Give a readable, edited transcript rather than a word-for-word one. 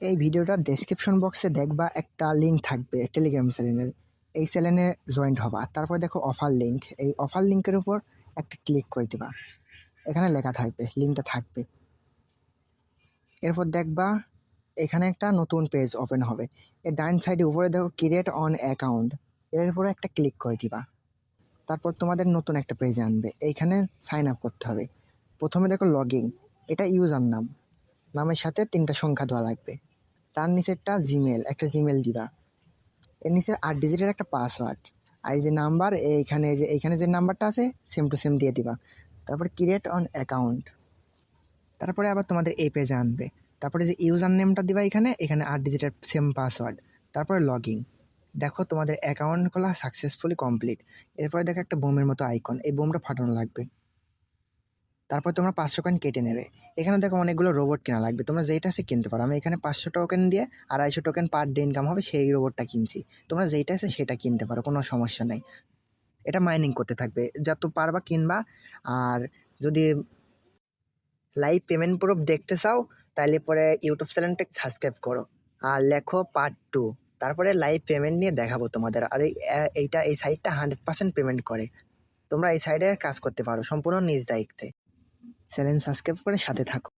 এই ভিডিওটার ডেসক্রিপশন বক্সে দেখবা একটা লিঙ্ক থাকবে টেলিগ্রাম চ্যানেলের। এই চ্যানেলে জয়েন্ট হবা, তারপর দেখো অফার লিঙ্ক, এই অফার লিঙ্কের উপর একটা ক্লিক করে দিবা। এখানে লেখা থাকবে, লিঙ্কটা থাকবে। এরপর দেখবা এখানে একটা নতুন পেজ ওপেন হবে। এর ডান সাইডে উপরে দেখো ক্রিয়েট অন অ্যাকাউন্ট, এর উপরে একটা ক্লিক করে দিবা। তারপর তোমাদের নতুন একটা পেজে আনবে, এইখানে সাইন আপ করতে হবে। প্রথমে দেখো লগইন, এটা ইউজার নাম, নামের সাথে 3টা সংখ্যা দেওয়া লাগবে। তার নিচে একটা জিমেল দিবা। এর নিচে 8 ডিজিটের একটা পাসওয়ার্ড। আর এই যে নাম্বার, এইখানে যে নাম্বারটা আছে সেম টু সেম দিয়ে দিবা। তারপর ক্রিয়েট অন অ্যাকাউন্ট, তারপরে আবার তোমাদের এই পেজে আনবে। তারপরে যে ইউজার নেমটা দিবা, এখানে 8 ডিজিটের সেম পাসওয়ার্ড, তারপরে লগইন। দেখো তোমাদের অ্যাকাউন্ট খোলা সাকসেসফুলি কমপ্লিট। এরপরে দেখো একটা বোমের মতো আইকন, এই বোমটা ফাটানো লাগবে। তারপর তোমরা 500 কয়েন কেটে নেবে। এখানে দেখো অনেকগুলো রোবট কেনা লাগবে, তোমরা যেইটা আছে কিনতে পারো। আমি এখানে 500 টোকেন দিয়ে 250 টোকেন পার ডে ইনকাম হবে সেই রোবটটা কিনছি। তোমরা যেইটা আছে সেটা কিনতে পারো, কোনো সমস্যা নেই। এটা মাইনিং করতে থাকবে, যত পারবা কিনবা। আর যদি লাইভ পেমেন্ট প্রুফ দেখতে চাও তাহলে পরে ইউটিউব চ্যানেলটা সাবস্ক্রাইব করো আর লেখো পার্ট 2, তারপরে লাইভ পেমেন্ট নিয়ে দেখাবো তোমাদের। আর এই সাইটটা 100% পেমেন্ট করে। তোমরা এই সাইডে কাজ করতে পারো সম্পূর্ণ নিজ দায়িত্বে। চ্যানেল সাবস্ক্রাইব করে সাথে থাকো।